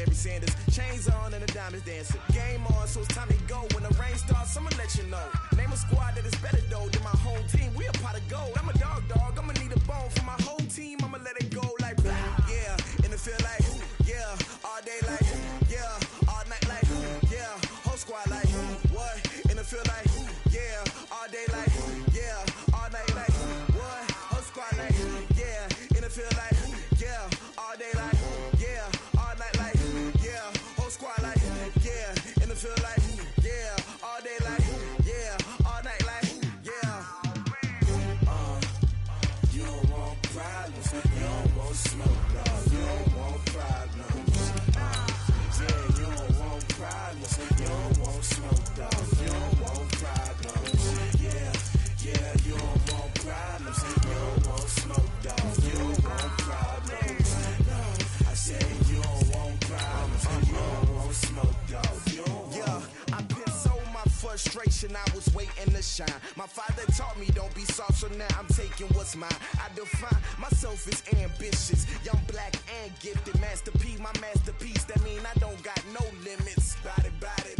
Barry Sanders. Chains on and the diamonds dancing. Game on, so it's time to go. When the rain starts, I'ma let you know. Name a squad that is better though than my home team. We a pot of gold. I'm a dog. I'ma need a bone for my whole team. I'ma let it go like yeah. And it feel like yeah. All day like yeah. All night like yeah. Whole squad like what? And it feel like yeah. All day like yeah. All night like what? Whole squad like yeah. And it feel like yeah. All day like yeah. All night like yeah. Whole squad like yeah. And it feel like yeah. All day like yeah. All night like yeah. You don't want problems. You don't want smoke, dog. You don't want problems. Yeah, you don't want problems. You don't want smoke, dog. You don't want problems. Yeah, you don't want problems. You don't want smoke, dog. You don't want problems. No, I said you don't want problems. You don't want smoke, dog. You don't want. Yeah, I put so my frustration. I was waiting to shine. My father taught me don't be soft, so now I'm taking what's mine. I define myself as ambitious, young, black, and gifted. Master P, my masterpiece. That mean I don't got no limits. Bout it,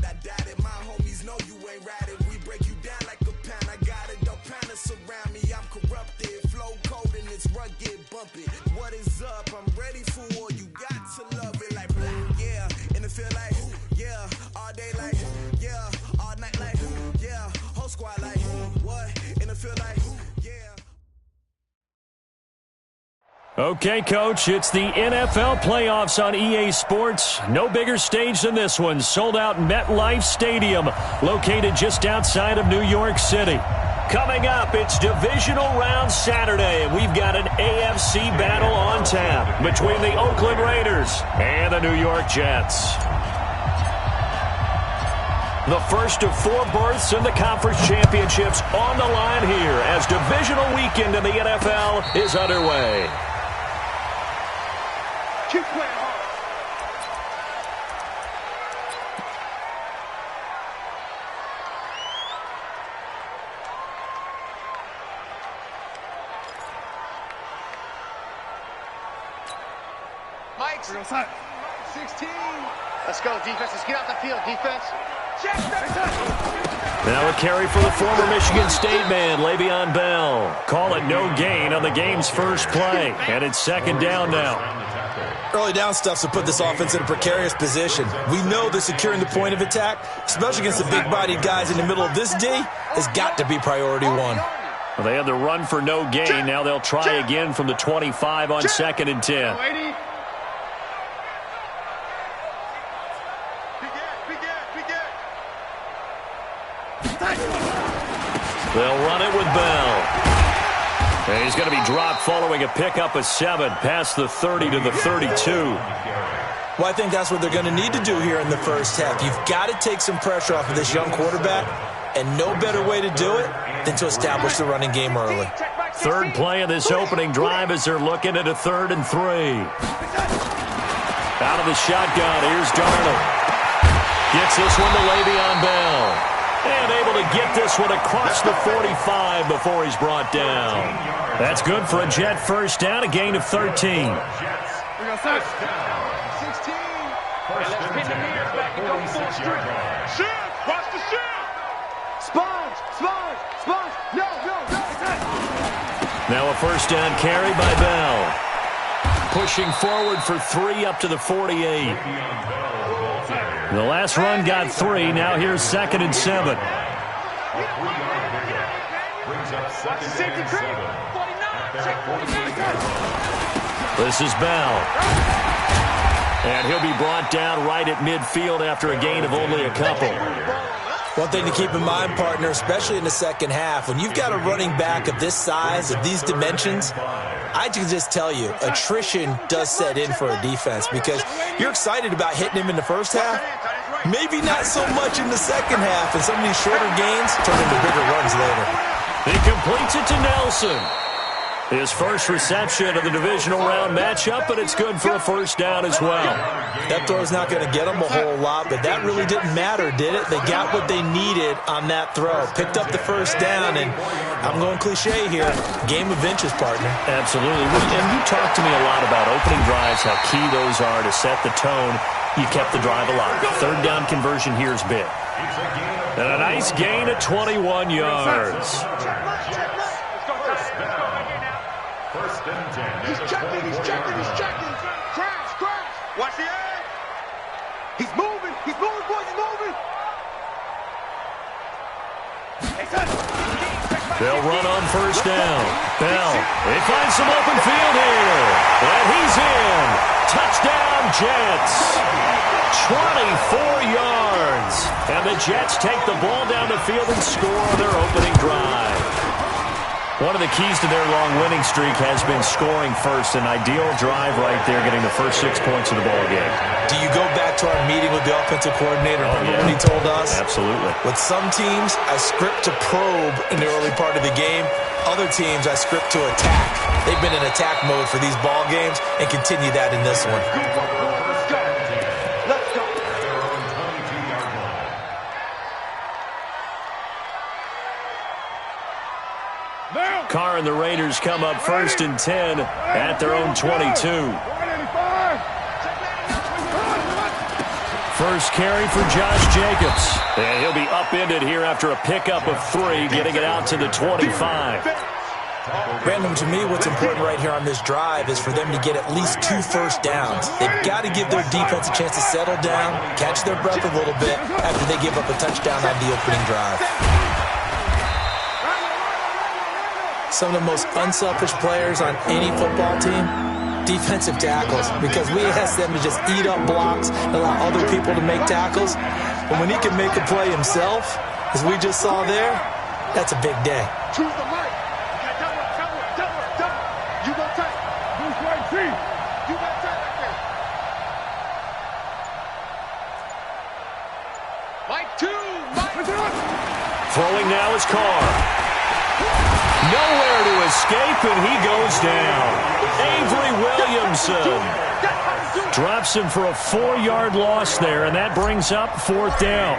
I doubt it. My homies know you ain't ratted. We break you down like a pound. I got it, don't pound us around me. I'm corrupted, flow cold and it's rugged, bumpy. What is up? I'm ready for war. You got to love it like yeah. And it feel like yeah. All day like yeah. All night like yeah. Whole squad like what? And it feel like yeah. Okay, Coach, it's the NFL playoffs on EA Sports. No bigger stage than this one. Sold out MetLife Stadium, located just outside of New York City. Coming up, it's divisional round Saturday, and we've got an AFC battle on tap between the Oakland Raiders and the New York Jets. The first of 4 berths in the conference championships on the line here as divisional weekend in the NFL is underway. Keep playing hard. Mike, 16. Let's go, defense. Let's get out the field, defense. Now a carry for the former Michigan State man, Le'Veon Bell. Call it no gain on the game's first play, and it's second down now. Early down stuff's to put this offense in a precarious position. We know that securing the point of attack, especially against the big-bodied guys in the middle of this D, has got to be priority one. Well, they had the run for no gain. Now they'll try again from the 25 on 2nd and 10. They'll run it with Bell. And he's going to be dropped following a pickup of 7 past the 30 to the 32. Well, I think that's what they're going to need to do here in the first half. You've got to take some pressure off of this young quarterback, and no better way to do it than to establish the running game early. Third play of this opening drive as they're looking at a 3rd and 3. Out of the shotgun, here's Darnold. Gets this one to Le'Veon Bell. And able to get this one across the 45 before he's brought down. That's good for a Jet first down, a gain of 13. We go 6. 16. Let's pin the mirrors back and go full strength. Shift! Watch the shift! Sponge! No! Now a first down carry by Bell. Pushing forward for 3 up to the 48. The last run got 3. Now here's 2nd and 7. This is Bell. And he'll be brought down right at midfield after a gain of only a couple. One thing to keep in mind, partner, especially in the second half, when you've got a running back of this size, of these dimensions, I can just tell you, attrition does set in for a defense because you're excited about hitting him in the first half. Maybe not so much in the second half, and some of these shorter gains turn into bigger runs later. He completes it to Nelson. His first reception of the divisional round matchup, but it's good for a first down as well. That throw's not going to get them a whole lot, but that really didn't matter, did it? They got what they needed on that throw. Picked up the first down, and I'm going cliche here, game of inches, partner. Absolutely. And you talk to me a lot about opening drives, how key those are to set the tone. you kept the drive alive. Third down conversion here is big. And a nice gain of 21 yards. First and 10. He's checking. Crash. Watch the edge. He's moving, boys, he's moving. They'll run on first down. Bell, they find some open field here. And he's in. Touchdown, Jets. 24 yards. And the Jets take the ball down the field and score on their opening drive. One of the keys to their long winning streak has been scoring first. An ideal drive right there, getting the first 6 points of the ball game. Do you go back to our meeting with the offensive coordinator? Remember what he told us? Absolutely. With some teams, I script to probe in the early part of the game. Other teams, I script to attack. They've been in attack mode for these ball games and continue that in this one. Let's go. Carr and the Raiders come up first and 10 at their own 22. First carry for Josh Jacobs. And he'll be upended here after a pickup of 3, getting it out to the 25. Brandon, to me, what's important right here on this drive is for them to get at least 2 first downs. They've got to give their defense a chance to settle down, catch their breath a little bit after they give up a touchdown on the opening drive. Some of the most unselfish players on any football team, defensive tackles, because we ask them to just eat up blocks and allow other people to make tackles. But when he can make a play himself, as we just saw there, that's a big day. Choose the mic. Double. You go tight. Who's right, T? You got tight right there. Mike 2. Throwing now is Carr. Nowhere to escape, and he goes down. Avery Williamson drops him for a 4-yard loss there, and that brings up 4th down.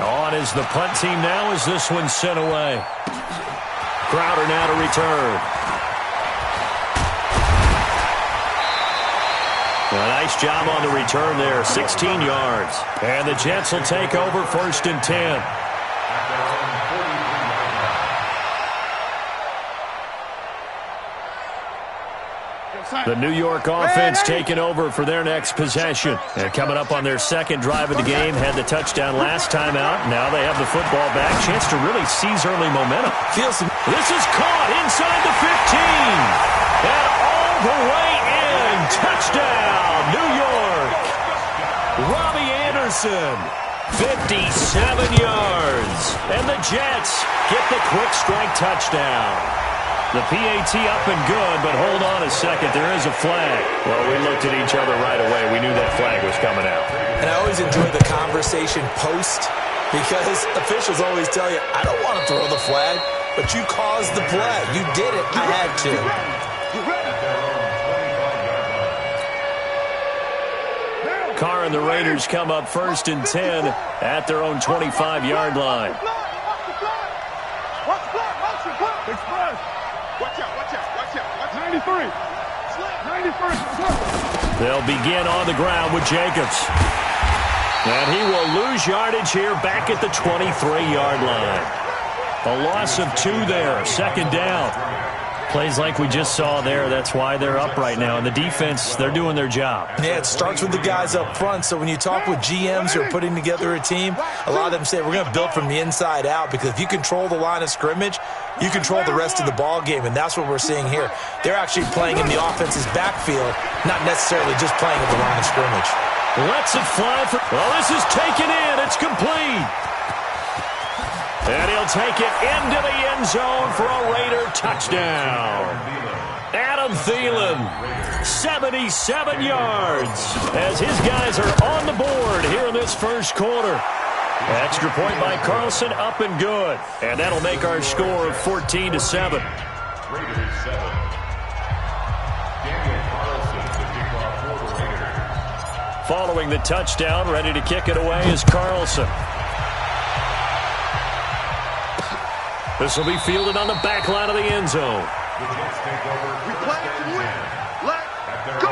On is the punt team now as this one's sent away. Crowder now to return. A nice job on the return there, 16 yards. And the Jets will take over first and 10. The New York offense taking over for their next possession. And coming up on their second drive of the game, had the touchdown last time out. Now they have the football back. Chance to really seize early momentum. This is caught inside the 15. And all the way in. Touchdown, New York. Robbie Anderson, 57 yards. And the Jets get the quick strike touchdown. The PAT up and good, but hold on a second. There is a flag. Well, we looked at each other right away. We knew that flag was coming out. And I always enjoy the conversation post because officials always tell you, I don't want to throw the flag, but you caused the play. You did it. I had to. Carr and the Raiders come up first and 10 at their own 25-yard line. Watch out. 93. They'll begin on the ground with Jacobs. And he will lose yardage here back at the 23-yard line. A loss of 2 there, second down. Plays like we just saw there. That's why they're up right now. And the defense, they're doing their job. Yeah, it starts with the guys up front. So when you talk with GMs who are putting together a team, a lot of them say we're going to build from the inside out because if you control the line of scrimmage, you control the rest of the ball game, and that's what we're seeing here. They're actually playing in the offense's backfield, not necessarily just playing at the line of scrimmage. Lets it fly for... Well, this is taken in. It's complete. And he'll take it into the end zone for a Raider touchdown. Adam Thielen, 77 yards, as his guys are on the board here in this first quarter. Extra point by Carlson, up and good. And that'll make our score of 14-7. Raiders 7. Daniel Carlson, the kickoff for the Raiders. Following the touchdown, ready to kick it away is Carlson. This will be fielded on the back line of the end zone. The Jets take over. We play to win. Let's go.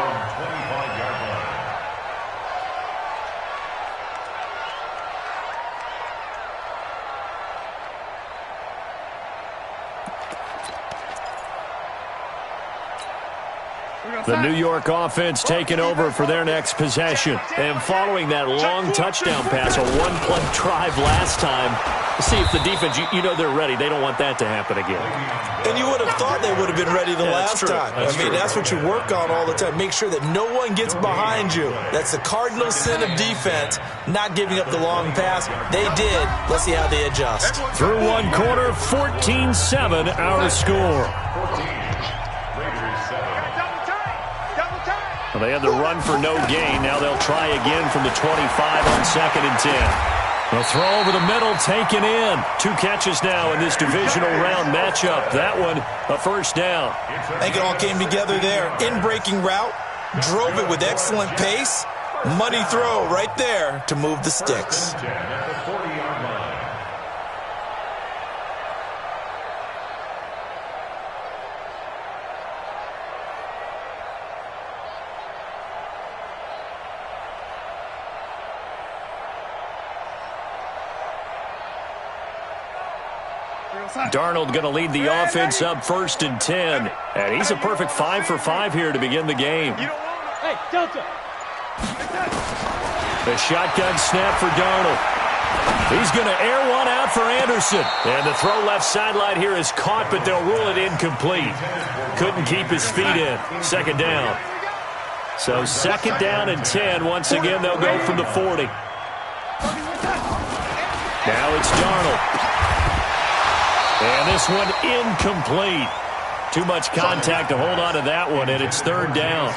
The New York offense taking over for their next possession. And following that long touchdown pass, a one-play drive last time, see if the defense, you know they're ready. They don't want that to happen again. And you would have thought they would have been ready the last time. That's what you work on all the time. Make sure that no one gets behind you. That's the cardinal sin of defense, not giving up the long pass. They did. Let's see how they adjust. Through one quarter, 14-7 our score. Well, they had the run for no gain. Now they'll try again from the 25 on 2nd and 10. They'll throw over the middle, taken in. 2 catches now in this divisional round matchup. That one, a first down. I think it all came together there. In-breaking route, drove it with excellent pace. Money throw right there to move the sticks. Darnold going to lead the offense up 1st and 10. And he's a perfect 5 for 5 here to begin the game. Hey, Delta. The shotgun snap for Darnold. He's going to air one out for Anderson. And the throw left sideline here is caught, but they'll rule it incomplete. Couldn't keep his feet in. 2nd down. So 2nd down and 10. Once again, they'll go from the 40. Now it's Darnold. And this one incomplete. Too much contact to hold on to that one, and it's 3rd down.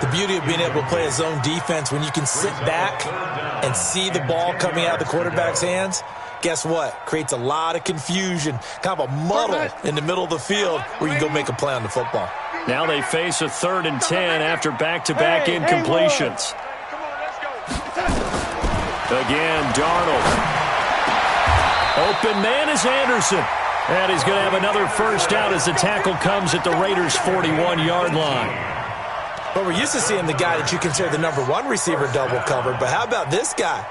The beauty of being able to play a zone defense, when you can sit back and see the ball coming out of the quarterback's hands, guess what? Creates a lot of confusion, kind of a muddle in the middle of the field where you can go make a play on the football. Now they face a 3rd and 10 after back-to-back incompletions. Again, Darnold. Open man is Anderson. And he's going to have another first down as the tackle comes at the Raiders' 41-yard line. Well, we're used to seeing the guy that you consider the number 1 receiver double covered, but how about this guy?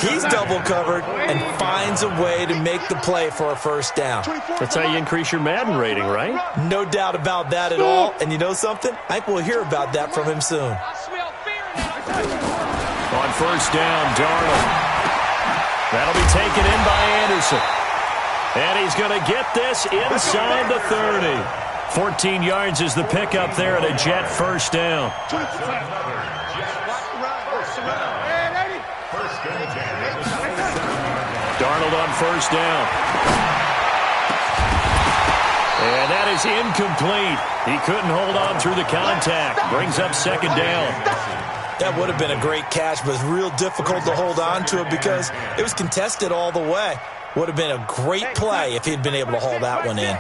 He's double covered and finds a way to make the play for a first down. That's how you increase your Madden rating, right? No doubt about that at all. And you know something? I think we'll hear about that from him soon. On first down, Darnold. That'll be taken in by Anderson. And he's going to get this inside the 30. 14 yards is the pickup there at a Jet first down. Darnold on first down. And that is incomplete. He couldn't hold on through the contact. Brings up 2nd down. That would have been a great catch, but it's real difficult to hold on to it because it was contested all the way. Would have been a great play if he'd been able to haul that one in.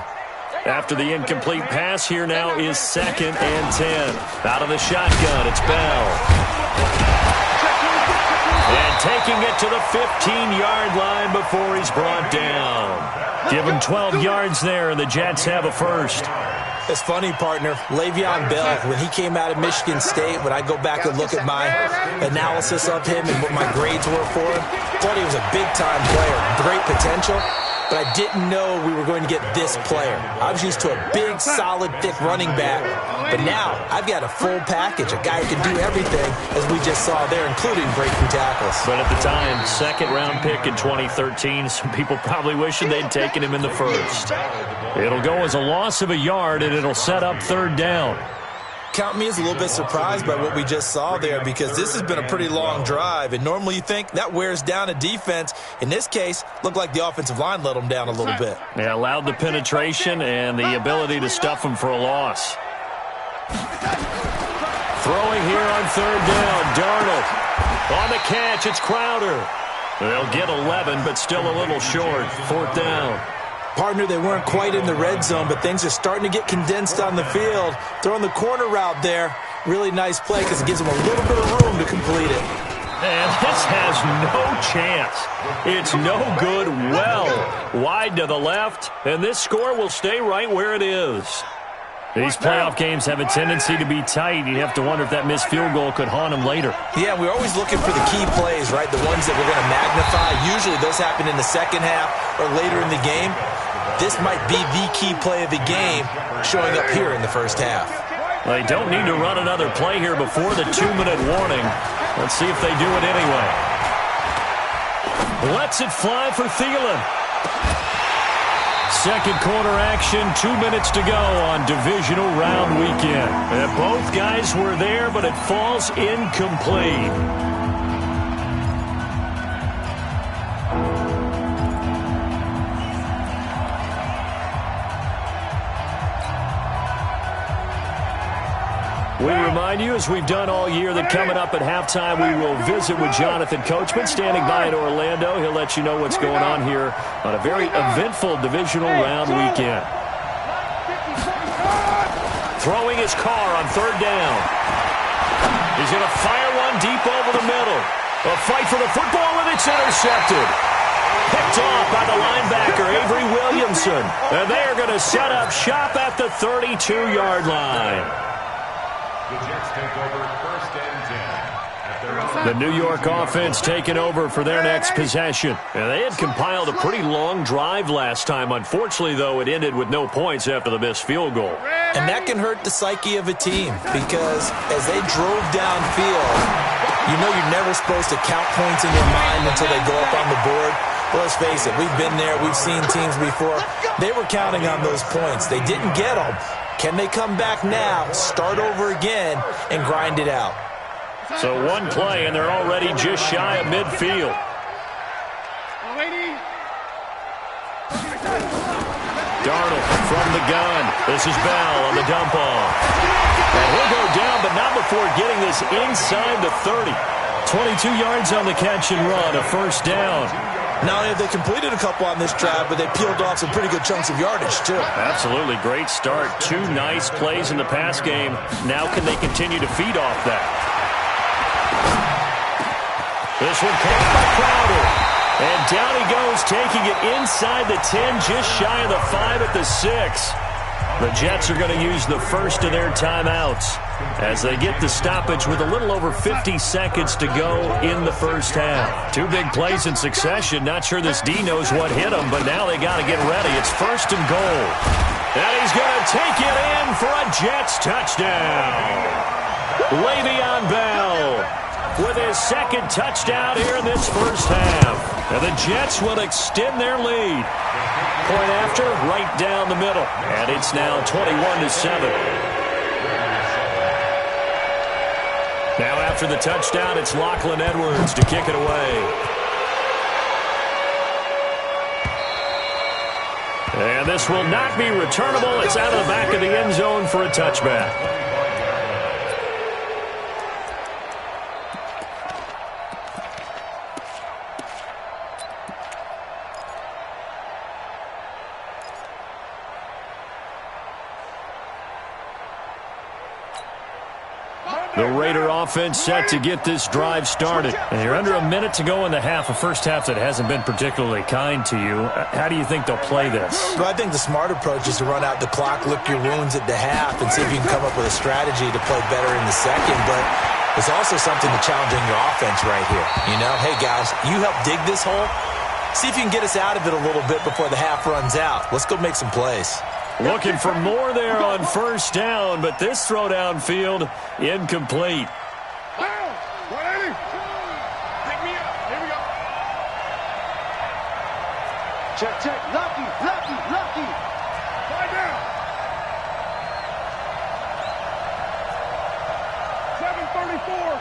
After the incomplete pass, here now is 2nd and 10. Out of the shotgun, it's Bell. And taking it to the 15-yard line before he's brought down. Give him 12 yards there, and the Jets have a first. It's funny, partner. Le'Veon Bell, when he came out of Michigan State, when I go back and look at my analysis of him and what my grades were for him, thought he was a big-time player, great potential, but I didn't know we were going to get this player. I was used to a big, solid, thick running back, but now I've got a full package, a guy who can do everything, as we just saw there, including breaking tackles. But at the time, 2nd-round pick in 2013, some people probably wishing they'd taken him in the first. It'll go as a loss of a yard, and it'll set up 3rd down. Count me as a little bit surprised by what we just saw there because this has been a pretty long drive, and normally you think that wears down a defense. In this case, looked like the offensive line let them down a little bit. They allowed the penetration and the ability to stuff them for a loss. Throwing here on 3rd down, Darnold. On the catch, it's Crowder. They'll get 11, but still a little short. 4th down. Partner, they weren't quite in the red zone, but things are starting to get condensed on the field. Throwing the corner route there. Really nice play because it gives them a little bit of room to complete it. And this has no chance. It's no good. Well, wide to the left, and this score will stay right where it is. These playoff games have a tendency to be tight. You have to wonder if that missed field goal could haunt them later. Yeah, we're always looking for the key plays, right? The ones that we're going to magnify. Usually those happen in the second half or later in the game. This might be the key play of the game showing up here in the first half. They don't need to run another play here before the 2-minute warning. Let's see if they do it anyway. Lets it fly for Thielen. Second quarter action, 2 minutes to go on divisional round weekend. And both guys were there, but it falls incomplete. We remind you, as we've done all year, that coming up at halftime, we will visit with Jonathan Coachman, standing by in Orlando. He'll let you know what's going on here on a very eventful divisional round weekend. Throwing his car on third down. He's going to fire one deep over the middle. A fight for the football, and it's intercepted. Picked off by the linebacker, Avery Williamson. And they are going to set up shop at the 32-yard line. The Jets take over first and 10. The New York offense taking over for their next possession. And they had compiled a pretty long drive last time. Unfortunately, though, it ended with no points after the missed field goal. And that can hurt the psyche of a team because as they drove downfield, you know you're never supposed to count points in your mind until they go up on the board. But let's face it, we've been there. We've seen teams before. They were counting on those points. They didn't get them. Can they come back now, start over again, and grind it out? So one play, and they're already just shy of midfield. Darnold from the gun. This is Bell on the dump off. And he'll go down, but not before getting this inside the 30. 22 yards on the catch and run, a first down. Not only have they completed a couple on this drive, but they peeled off some pretty good chunks of yardage, too. Absolutely. Great start. 2 nice plays in the pass game. Now can they continue to feed off that? This one caught by Crowder. And down he goes, taking it inside the 10, just shy of the 5 at the 6. The Jets are going to use the first of their timeouts as they get the stoppage with a little over 50 seconds to go in the first half. 2 big plays in succession. Not sure this D knows what hit him, but now they got to get ready. It's first and goal. And he's going to take it in for a Jets touchdown. Le'Veon Bell with his second touchdown here in this first half. And the Jets will extend their lead. Point after, right down the middle. And it's now 21-7. Now after the touchdown, it's Lachlan Edwards to kick it away. And this will not be returnable. It's out of the back of the end zone for a touchback. The Raider offense set to get this drive started. And you're under a minute to go in the half, a first half that hasn't been particularly kind to you. How do you think they'll play this? Well, I think the smart approach is to run out the clock, lick your wounds at the half, and see if you can come up with a strategy to play better in the second. But there's also something to challenging your offense right here. You know, hey, guys, you help dig this hole. See if you can get us out of it a little bit before the half runs out. Let's go make some plays. Looking for more there on first down, but this throw downfield, incomplete. Check, check. Lucky, lucky, lucky. Five down. 7:34.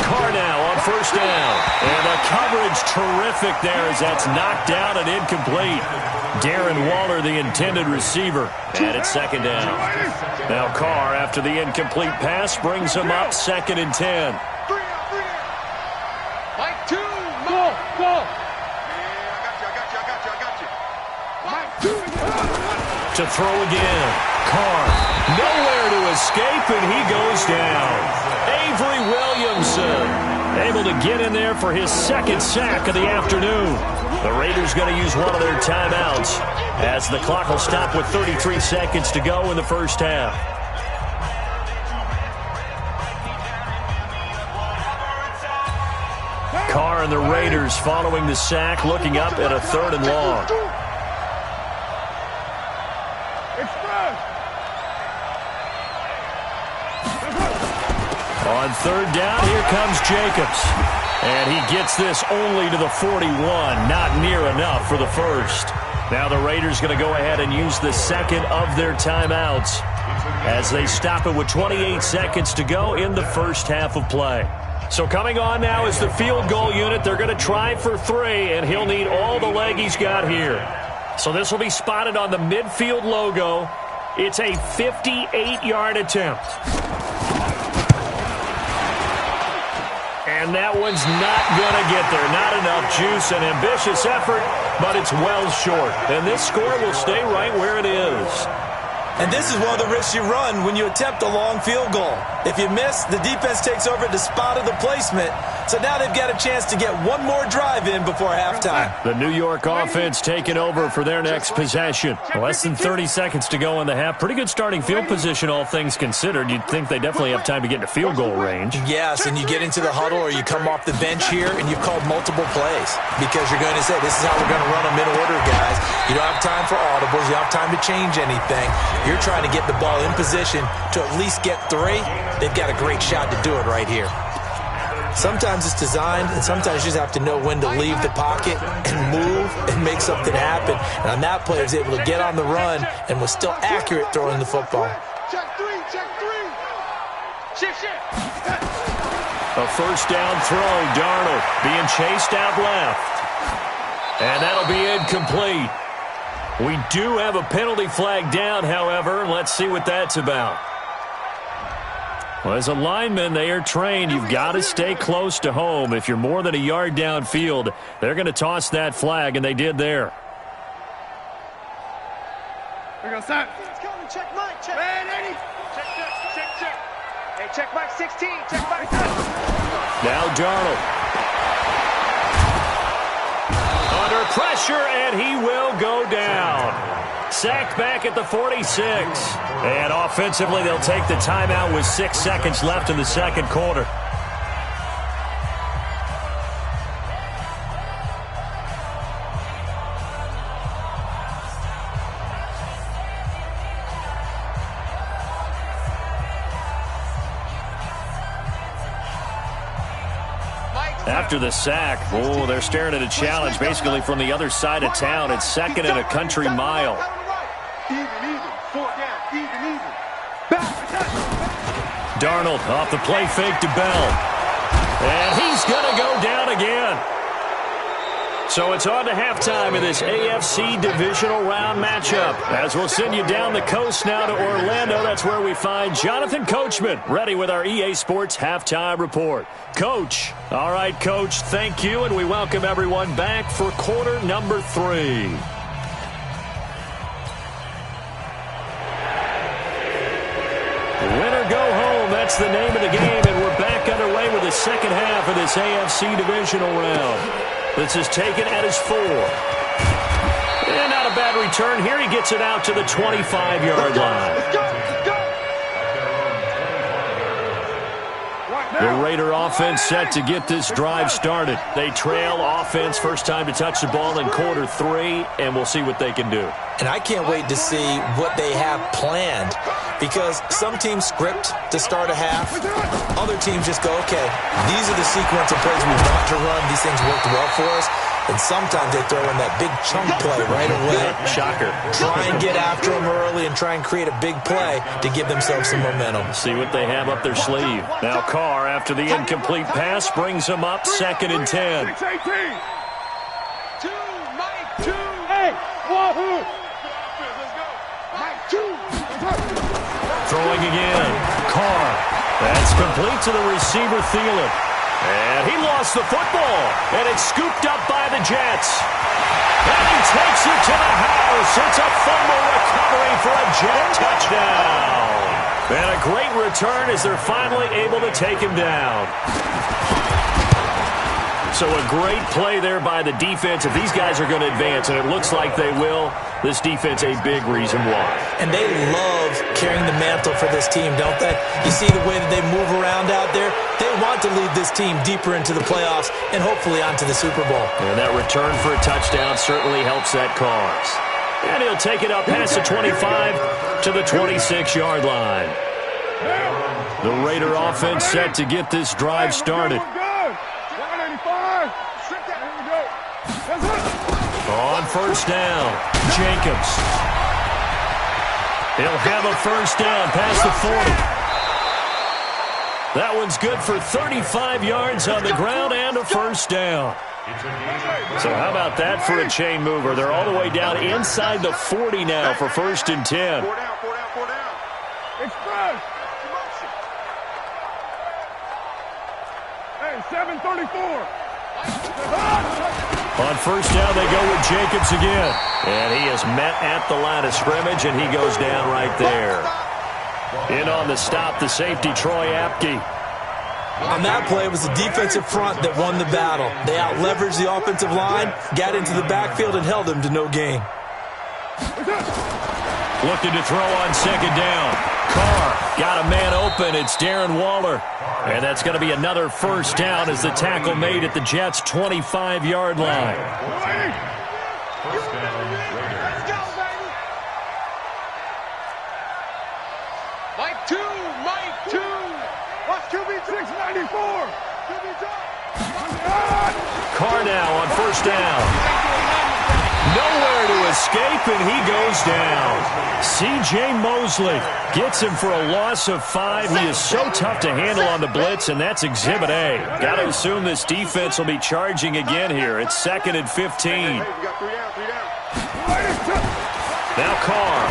Carr now on first down. And the coverage terrific there as that's knocked down and incomplete. Darren Waller, the intended receiver. And it's second down. Now Carr, after the incomplete pass, brings him up 2nd and 10. Mike, 2. Go, go. To throw again. Carr, nowhere to escape, and he goes down. Avery Williamson, able to get in there for his second sack of the afternoon. The Raiders going to use one of their timeouts as the clock will stop with 33 seconds to go in the first half. Carr and the Raiders following the sack, looking up at a 3rd and long. On third down, here comes Jacobs. And he gets this only to the 41. Not near enough for the first. Now the Raiders going to go ahead and use the second of their timeouts as they stop it with 28 seconds to go in the first half of play. So coming on now is the field goal unit. They're going to try for 3, and he'll need all the leg he's got here. So this will be spotted on the midfield logo. It's a 58-yard attempt. And that one's not going to get there. Not enough juice. An ambitious effort, but it's well short. And this score will stay right where it is. And this is one of the risks you run when you attempt a long field goal. If you miss, the defense takes over at the spot of the placement. So now they've got a chance to get one more drive in before halftime. The New York offense taking over for their next possession. Less than 30 seconds to go in the half. Pretty good starting field position, all things considered. You'd think they definitely have time to get into field goal range. Yes, and you get into the huddle or you come off the bench here and you've called multiple plays because you're going to say, this is how we're going to run them in order, guys. You don't have time for audibles. You don't have time to change anything. You're trying to get the ball in position to at least get 3. They've got a great shot to do it right here. Sometimes it's designed, and sometimes you just have to know when to leave the pocket and move and make something happen. And on that play, he was able to get on the run and was still accurate throwing the football. Check 3, check 3. Shift. A first down throw, Darnold being chased out left. And that'll be incomplete. We do have a penalty flag down, however. Let's see what that's about. Well, as a lineman, they are trained. You've got to stay close to home. If you're more than a yard downfield, they're going to toss that flag, and they did there. We're going to start. It's coming. Check Mike. Check. Man, 80. Check. Hey, check Mike 16. Check Mike. Now Darnold. Under pressure, and he will go down. Sacked back at the 46. And offensively, they'll take the timeout with 6 seconds left in the second quarter. After the sack, they're staring at a challenge basically from the other side of town. It's second and a country mile. Even. 4 down. Even. Darnold off the play fake to Bell. And he's going to go down again. So it's on to halftime in this AFC divisional round matchup. As we'll send you down the coast now to Orlando, that's where we find Jonathan Coachman, ready with our EA Sports halftime report. Coach. All right, Coach, thank you, and we welcome everyone back for quarter number 3. Winner go home, that's the name of the game, and we're back underway with the second half of this AFC divisional round. This is taken at his 4. And not a bad return here. He gets it out to the 25-yard line. Let's go. The Raider offense set to get this drive started. They trail offense, first time to touch the ball in quarter 3, and we'll see what they can do. And I can't wait to see what they have planned because some teams script to start a half. Other teams just go, okay, these are the sequence of plays we want to run. These things worked well for us. And sometimes they throw in that big chunk play right away. Shocker. Try and get after them early and try and create a big play to give themselves some momentum. See what they have up their sleeve. Now Carr, after the incomplete pass, brings them up second and 10. 6-18. 2, Mike 2. Hey, Wahoo. Mike 2. Throwing again. Carr. That's complete to the receiver, Thielen. And he lost the football. And it's scooped up by the Jets. And he takes it to the house. It's a fumble recovery for a Jet touchdown. And a great return as they're finally able to take him down. So a great play there by the defense. If these guys are going to advance, and it looks like they will, this defense a big reason why. And they love carrying the mantle for this team, don't they? You see the way that they move around out there? They want to lead this team deeper into the playoffs and hopefully onto the Super Bowl. And that return for a touchdown certainly helps that cause. And he'll take it up past the 25 to the 26-yard line. The Raider offense set to get this drive started. On first down, Jacobs. He'll have a first down past the 40. That one's good for 35 yards on the ground and a first down. So how about that for a chain mover? They're all the way down inside the 40 now for 1st and 10. 4 down, 4 down, 4 down. Express. Hey, 734. On first down, they go with Jacobs again. And he is met at the line of scrimmage, and he goes down right there. In on the stop, the safety, Troy Apke. On that play, it was the defensive front that won the battle. They out-leveraged the offensive line, got into the backfield, and held them to no gain. Looking to throw on second down. Carr got a man open. It's Darren Waller. And that's going to be another first down as the tackle made at the Jets' 25-yard line. First down, Raiders. Let's go, baby. Mike 2, Mike 2. Watch QB 694. QB Carr now on first down. Nowhere to escape, and he goes down. C.J. Mosley gets him for a loss of 5. He is so tough to handle on the blitz, and that's Exhibit A. Got to assume this defense will be charging again here. It's 2nd and 15. Hey, we got 3 down, 3 down. Now Carr.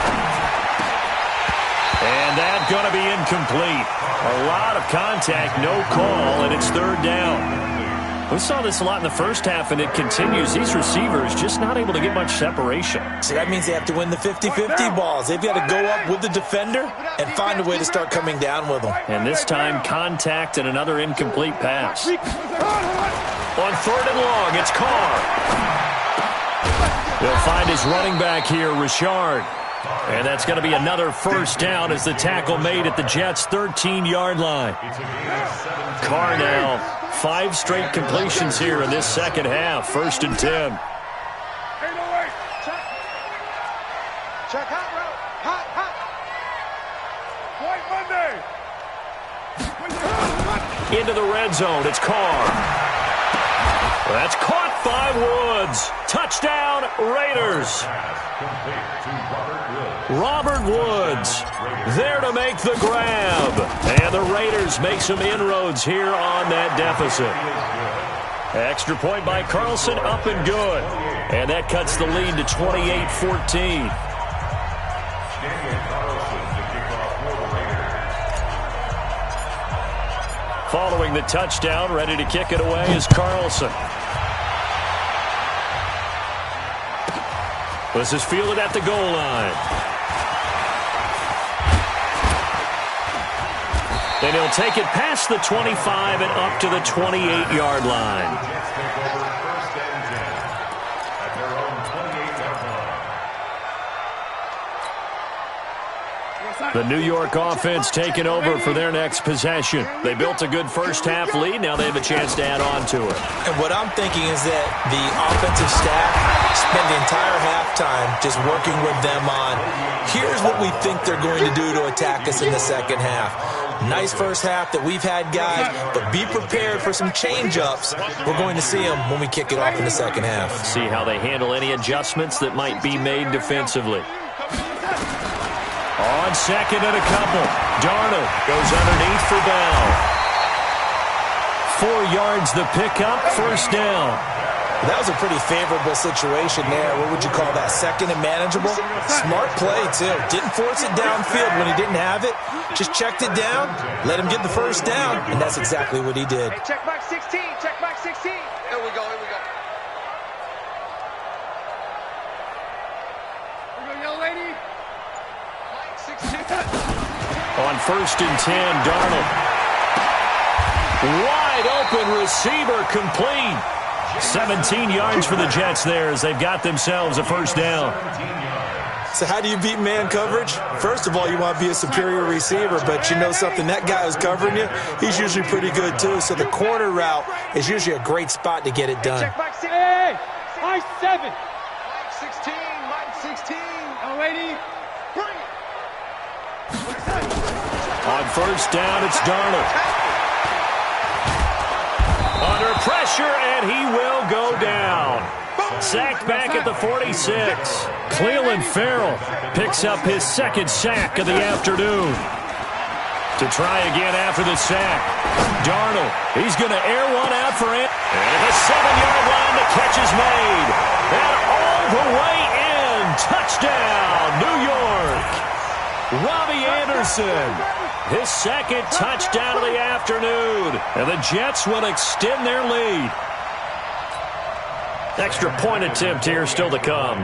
And that's going to be incomplete. A lot of contact, no call, and it's 3rd down. We saw this a lot in the first half, and it continues. These receivers just not able to get much separation. So that means they have to win the 50-50 balls. They've got to go up with the defender and find a way to start coming down with them. And this time, contact and another incomplete pass. On 3rd and long, it's Carr. They'll find his running back here, Richard. And that's going to be another first down as the tackle made at the Jets' 13-yard line. Carr now, 5 straight completions here in this second half. 1st and 10. 808. Check hot route. Hot, hot. White Monday. Into the red zone, it's Carr. That's caught by Woods. Touchdown, Raiders. Robert Woods there to make the grab. And the Raiders make some inroads here on that deficit. Extra point by Carlson, up and good. And that cuts the lead to 28-14. Following the touchdown, ready to kick it away is Carlson. This is fielded at the goal line. And he'll take it past the 25 and up to the 28-yard line. The New York offense taking over for their next possession. They built a good first half lead. Now they have a chance to add on to it. And what I'm thinking is that the offensive staff spend the entire halftime just working with them on, here's what we think they're going to do to attack us in the second half. Nice first half that we've had, guys, but be prepared for some change-ups. We're going to see them when we kick it off in the second half. See how they handle any adjustments that might be made defensively. On second and a couple, Darnold goes underneath for Bell. 4 yards the pickup, first down. That was a pretty favorable situation there. What would you call that? Second and manageable? Smart play, too. Didn't force it downfield when he didn't have it. Just checked it down, let him get the first down, and that's exactly what he did. Hey, check back 16. Check back 16. Here we go. Here we go. Here we go, young lady. Mike 16. On 1st and 10, Darnold. Wide open receiver complete. 17 yards for the Jets there as they've got themselves a first down. So how do you beat man coverage? First of all, you want to be a superior receiver, but you know something, that guy who's covering you, he's usually pretty good too. So the corner route is usually a great spot to get it done. Check back 6. Hey, Mike 7. Mike 16. Mike 16. Young lady. Bring it. On first down, it's Darnold. Under pressure, and he will go down. Sacked back at the 46. Cleveland Farrell picks up his second sack of the afternoon. To try again after the sack. Darnold, he's going to air one out for it. And at the 7-yard line, the catch is made. And all the way in. Touchdown, New York. Robbie Anderson, his second touchdown of the afternoon. And the Jets will extend their lead. Extra point attempt here still to come.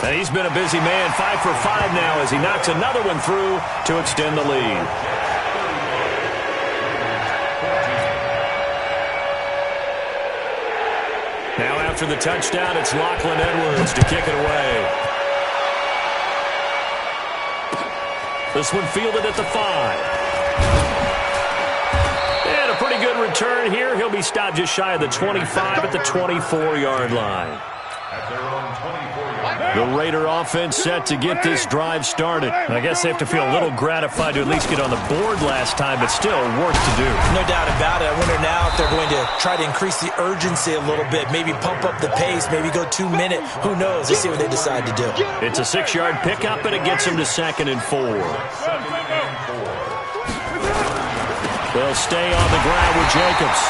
And he's been a busy man, 5 for 5 now as he knocks another one through to extend the lead. Now after the touchdown, it's Lachlan Edwards to kick it away. This one fielded at the 5. And a pretty good return here. He'll be stopped just shy of the 25 at the 24-yard line. At their own 24-yard line. The Raider offense set to get this drive started. I guess they have to feel a little gratified to at least get on the board last time, but still work to do. No doubt about it. I wonder now if they're going to try to increase the urgency a little bit, maybe pump up the pace, maybe go 2 minute. Who knows? Let's see what they decide to do. It's a 6-yard pickup, and it gets them to 2nd and 4. They'll stay on the ground with Jacobs.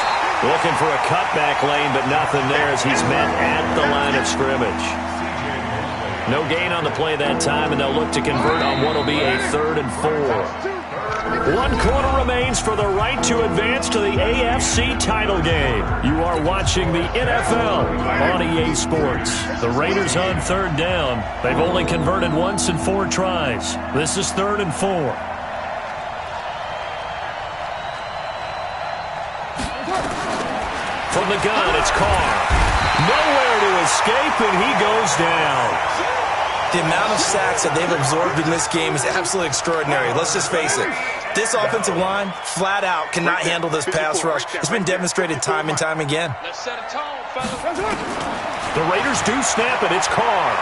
Looking for a cutback lane, but nothing there as he's met at the line of scrimmage. No gain on the play that time, and they'll look to convert on what will be a 3rd and 4. 1 quarter remains for the right to advance to the AFC title game. You are watching the NFL on EA Sports. The Raiders on 3rd down. They've only converted once in 4 tries. This is 3rd and 4. From the gun, it's Carr. Nowhere to escape, and he goes down. The amount of sacks that they've absorbed in this game is absolutely extraordinary. Let's just face it. This offensive line, flat out, cannot handle this pass rush. It's been demonstrated time and time again. Let's set a tone, fellas. The Raiders do snap it. It's Carr.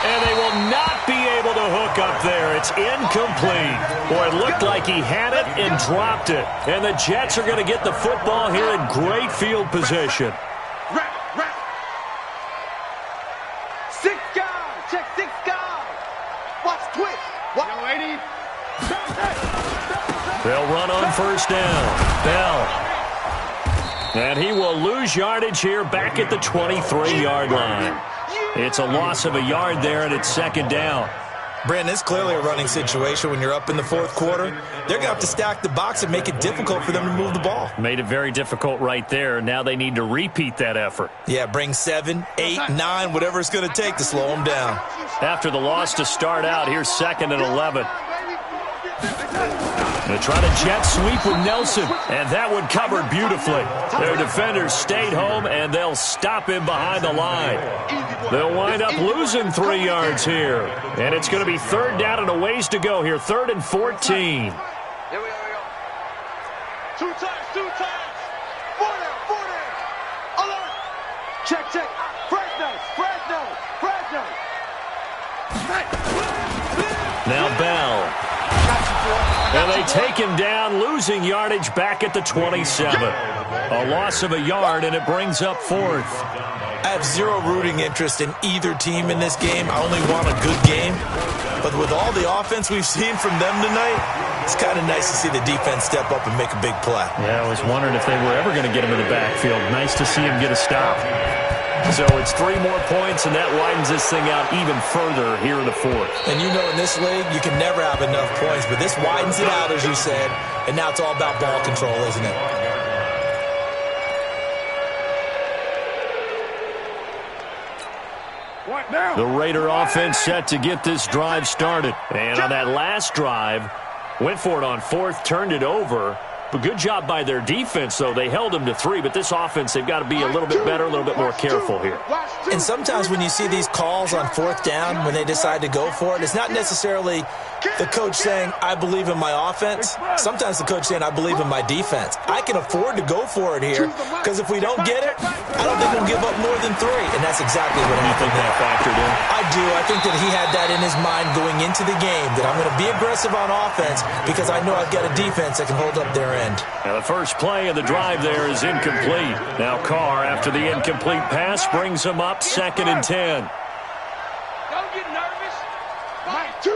And they will not be able to hook up there. It's incomplete. Boy, it looked like he had it and dropped it. And the Jets are going to get the football here in great field position. Rap. 6 guys. Check 6 guys. Watch twitch. Watch. They'll run on first down. Bell. And he will lose yardage here back at the 23-yard line. It's a loss of a yard there, and it's 2nd down. Brandon, it's clearly a running situation when you're up in the 4th quarter. They're going to have to stack the box and make it difficult for them to move the ball. Made it very difficult right there. Now they need to repeat that effort. Yeah, bring 7, 8, 9, whatever it's going to take to slow them down. After the loss to start out, here's 2nd and 11. They try to jet sweep with Nelson, and that one covered beautifully. Their defenders stayed home, and they'll stop him behind the line. They'll wind up losing 3 yards here, and it's going to be 3rd down and a ways to go here, 3rd and 14. Here we go. 2 times. 4 down. Alert. Check. Fresno. Now Bell. And they take him down, losing yardage back at the 27. A loss of a yard, and it brings up 4th. I have zero rooting interest in either team in this game. I only want a good game. But with all the offense we've seen from them tonight, it's kind of nice to see the defense step up and make a big play. Yeah, I was wondering if they were ever going to get him in the backfield. Nice to see him get a stop. So it's 3 more points, and that widens this thing out even further here in the 4th. And you know in this league, you can never have enough points, but this widens it out, as you said, and now it's all about ball control, isn't it? The Raider offense set to get this drive started. And on that last drive, went for it on 4th, turned it over, But good job by their defense, though. They held them to 3, but this offense, they've got to be a little bit better, a little bit more careful here. And sometimes when you see these calls on 4th down, when they decide to go for it, it's not necessarily the coach saying, I believe in my offense. Sometimes the coach saying, I believe in my defense. I can afford to go for it here, because if we don't get it, I don't think we'll give up more than 3. And that's exactly what happened there. Factored in? I do. I think that he had that in his mind going into the game, that I'm going to be aggressive on offense because I know I've got a defense that can hold up their end. Now the first play of the drive there is incomplete. Now Carr, after the incomplete pass, brings him up 2nd and 10. Don't get nervous. Watch 2.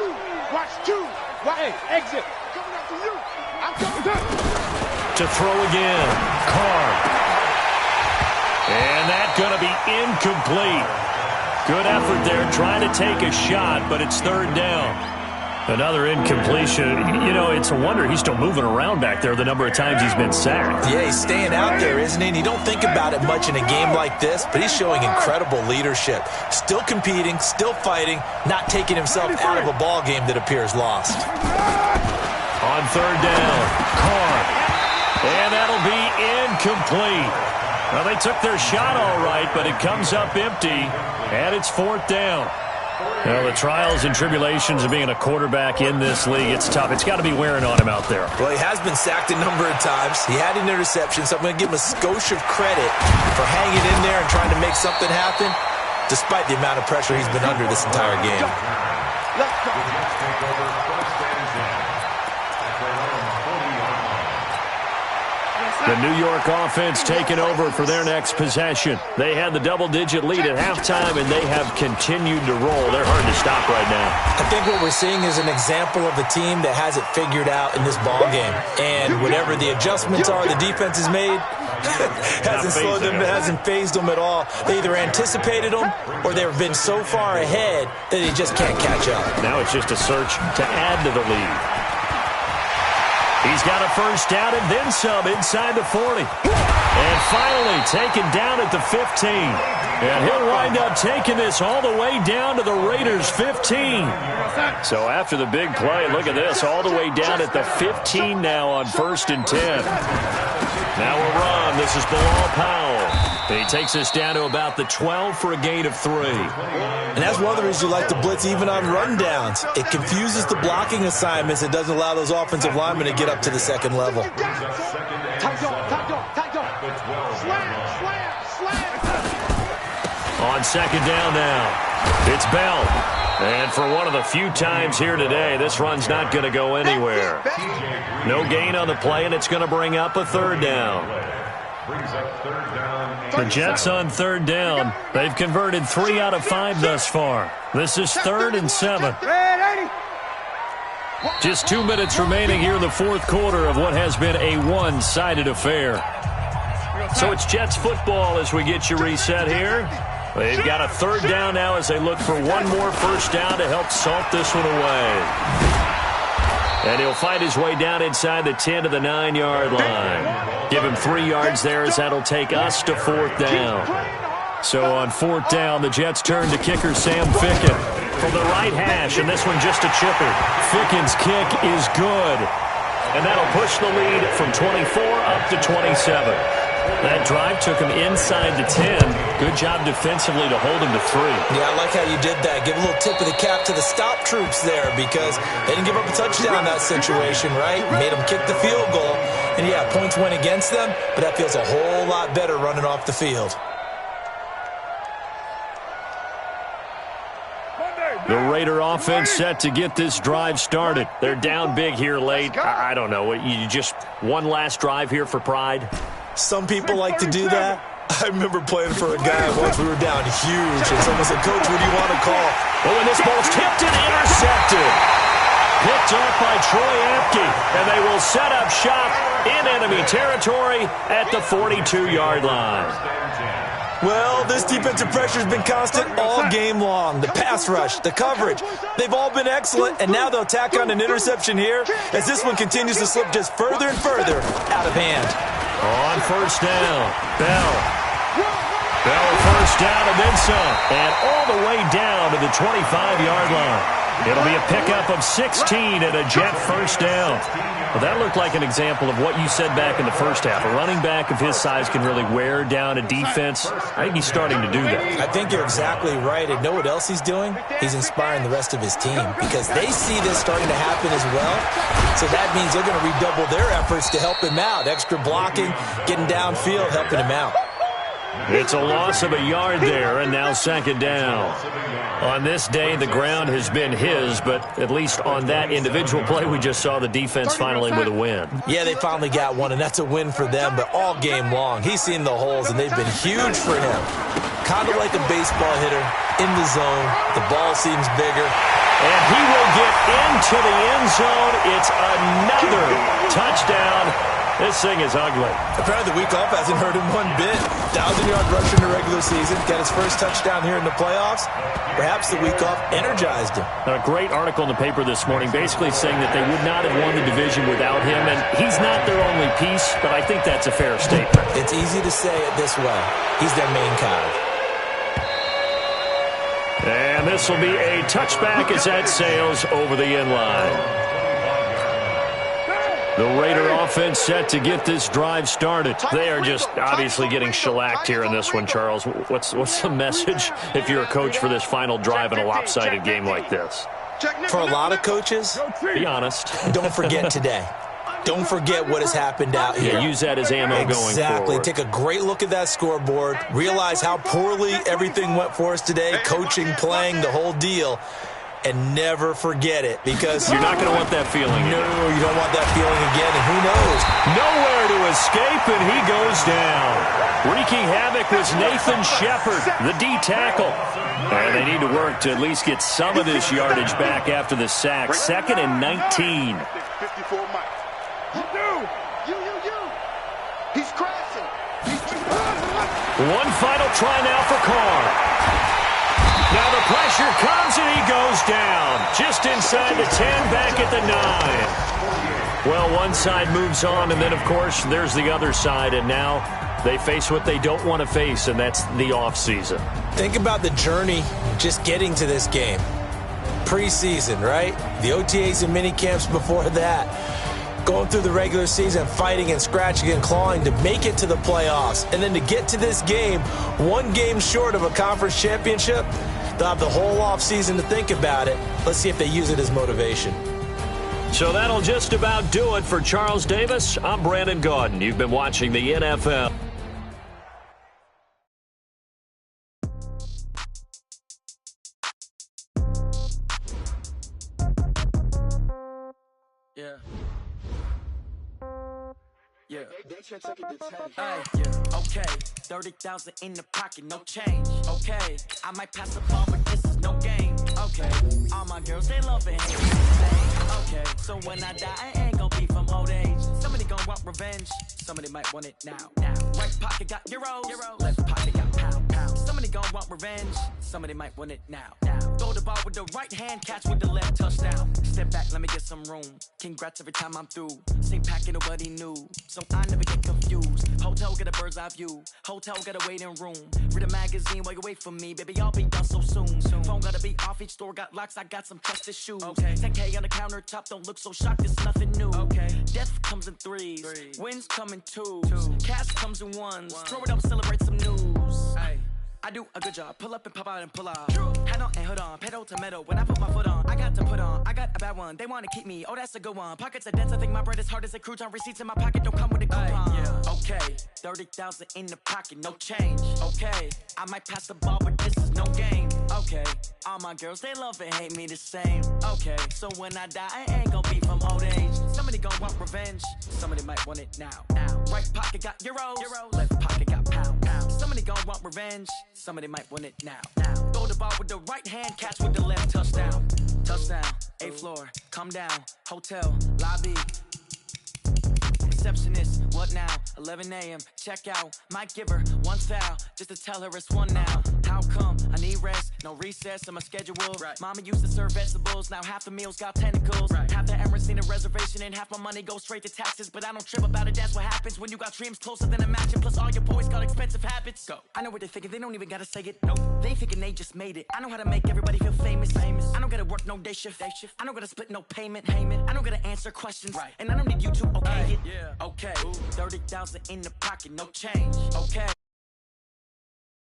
Watch 2. Hey, exit. I'm coming after you. I'm coming up. To throw again. Carr. And that's going to be incomplete. Good effort there trying to take a shot, but it's 3rd down. Another incompletion. You know, it's a wonder he's still moving around back there the number of times he's been sacked. Yeah, he's staying out there, isn't he? And you don't think about it much in a game like this, but he's showing incredible leadership. Still competing, still fighting, not taking himself out of a ball game that appears lost. On 3rd down, Carr. And that'll be incomplete. Well, they took their shot all right, but it comes up empty, and it's 4th down. Well, the trials and tribulations of being a quarterback in this league, it's tough. It's got to be wearing on him out there. Well, he has been sacked a number of times. He had an interception, so I'm going to give him a skosh of credit for hanging in there and trying to make something happen, despite the amount of pressure he's been under this entire game. Let's go. The New York offense taking over for their next possession. They had the double-digit lead at halftime, and they have continued to roll. They're hard to stop right now. I think what we're seeing is an example of a team that has it figured out in this ball game. And whatever the adjustments are the defense has made, hasn't slowed them, hasn't phased them at all. They either anticipated them or they've been so far ahead that they just can't catch up. Now it's just a search to add to the lead. He's got a first down and then some inside the 40. And finally taken down at the 15. And he'll wind up taking this all the way down to the Raiders' 15. So after the big play, look at this, all the way down at the 15 now on 1st and 10. Now a run. This is Bilal Powell. And he takes us down to about the 12 for a gain of 3. And that's one of the reasons you like to blitz even on rundowns. It confuses the blocking assignments. It doesn't allow those offensive linemen to get up to the 2nd level. On 2nd down now, it's Bell. And for one of the few times here today, this run's not going to go anywhere. No gain on the play, and it's going to bring up a 3rd down. The Jets on 3rd down. They've converted 3 out of 5 thus far. This is 3rd and 7. Just 2 minutes remaining here in the 4th quarter of what has been a one-sided affair. So it's Jets football as we get you reset here. They've got a 3rd down now as they look for one more first down to help salt this one away. And he'll find his way down inside the 10 to the 9-yard line. Give him 3 yards there as that'll take us to 4th down. So on 4th down, the Jets turn to kicker Sam Ficken from the right hash, and this one just a chipper. Ficken's kick is good. And that'll push the lead from 24 up to 27. That drive took him inside the 10. Good job defensively to hold him to 3. Yeah, I like how you did that. Give a little tip of the cap to the stop troops there because they didn't give up a touchdown in that situation, right? Made them kick the field goal. And, yeah, points went against them, but that feels a whole lot better running off the field. The Raider offense set to get this drive started. They're down big here late. I don't know. You just one last drive here for pride? Some people like to do that. I remember playing for a guy once we were down huge, and someone said, Coach, what do you want to call? Oh, and this ball's tipped and intercepted. Picked off by Troy Apke, and they will set up shop in enemy territory at the 42-yard line. Well, this defensive pressure has been constant all game long. The pass rush, the coverage, they've all been excellent, and now they'll tack on an interception here as this one continues to slip just further and further out of hand. On first down, Bell first down and then some, and all the way down to the 25-yard line. It'll be a pickup of 16 and a Jet first down. Well, that looked like an example of what you said back in the first half. A running back of his size can really wear down a defense. I think he's starting to do that. I think you're exactly right. And know what else he's doing? He's inspiring the rest of his team because they see this starting to happen as well. So that means they're going to redouble their efforts to help him out. Extra blocking, getting downfield, helping him out. It's a loss of a yard there, and now second down. On this day, the ground has been his, but at least on that individual play, we just saw the defense finally with a win. Yeah, they finally got one, and that's a win for them, but all game long, he's seen the holes, and they've been huge for him. Kind of like a baseball hitter, in the zone, the ball seems bigger. And he will get into the end zone. It's another touchdown. This thing is ugly. Apparently the week off hasn't hurt him one bit. 1,000-yard rusher in the regular season. Got his first touchdown here in the playoffs. Perhaps the week off energized him. A great article in the paper this morning basically saying that they would not have won the division without him. And he's not their only piece, but I think that's a fair statement. It's easy to say it this way. He's their main cog. And this will be a touchback as that sails over the end line. The Raider offense set to get this drive started. They are just obviously getting shellacked here in this one, Charles. What's the message if you're a coach for this final drive in a lopsided game like this? For a lot of coaches, be honest. Don't forget today. Don't forget what has happened out here. Yeah, use that as ammo going forward. Exactly. Take a great look at that scoreboard. Realize how poorly everything went for us today. Coaching, playing, the whole deal. And never forget it, because you're not going to want that feeling again. No, you don't want that feeling again, and who knows? Nowhere to escape, and he goes down. Wreaking havoc was Nathan Shepard, the D tackle. And they need to work to at least get some of this yardage back after the sack. 2nd and 19. 54 miles. He's crashing. One final try now for Carr. Now the pressure comes, and he goes down. Just inside the 10, back at the 9. Well, one side moves on, and then, of course, there's the other side, and now they face what they don't want to face, and that's the offseason. Think about the journey just getting to this game. Preseason, right? The OTAs and mini camps before that. Going through the regular season, fighting and scratching and clawing to make it to the playoffs. And then to get to this game, one game short of a conference championship. They'll have the whole offseason to think about it. Let's see if they use it as motivation. So that'll just about do it for Charles Davis. I'm Brandon Gaudin. You've been watching the NFL. Yeah. Okay, 30,000 in the pocket, no change. Okay, I might pass the ball, but this is no game. Okay, all my girls, they love it. Okay, so when I die, I ain't gonna be from old age. Somebody gonna want revenge, somebody might want it now. Right pocket got euros, left pocket got pound. Somebody gonna want revenge, somebody might want it now. Throw the ball with the right hand, catch with the left, touchdown. Step back, let me get some room. Congrats every time I'm through. Same packet, nobody knew, so I never get confused. Hotel get a bird's eye view. Hotel got a waiting room. Read a magazine while you wait for me. Baby, I'll be done so soon. Phone gotta be off, each store got locks. I got some trusted shoes. Okay. 10K on the countertop, don't look so shocked. It's nothing new. Okay. Death comes in threes. Wins come in twos. Cash comes in ones. Throw it up, celebrate some news. Ay. I do a good job. Pull up and pop out and pull off. Hat on and hood on. Pedal to metal. When I put my foot on, I got to put on. I got a bad one. They want to keep me. Oh, that's a good one. Pockets are dense. I think my bread is hard as a crouton. Receipts in my pocket don't come with a coupon. Yeah. Okay. 30,000 in the pocket. No change. Okay. I might pass the ball, but this is no game. Okay. All my girls, they love and hate me the same. Okay. So when I die, I ain't gonna be from old age. Somebody gonna want revenge. Somebody might want it now. Right pocket got euros. Left pocket got pound. Somebody gonna want revenge. Somebody might want it now. Throw the ball with the right hand, catch with the left, touchdown. Touchdown, 8th floor, come down, hotel, lobby. Receptionist, what now? 11 a.m., check out. Might give her one foul, just to tell her it's one now. How come? I need rest, No recess in my schedule. Right. Mama used to serve vegetables, now half the meals got tentacles. Right. Half the Emirates need a reservation and half my money goes straight to taxes. But I don't trip about it, that's what happens when you got dreams closer than a matching. Plus all your boys got expensive habits. Go. I know what they're thinking, they don't even gotta say it. Nope. They thinking they just made it. I know how to make everybody feel famous. I don't gotta work no day shift. I don't gotta split no payment. I don't gotta answer questions. Right. And I don't need you to okay it. Yeah. Okay. 30,000 in the pocket, no change. Okay.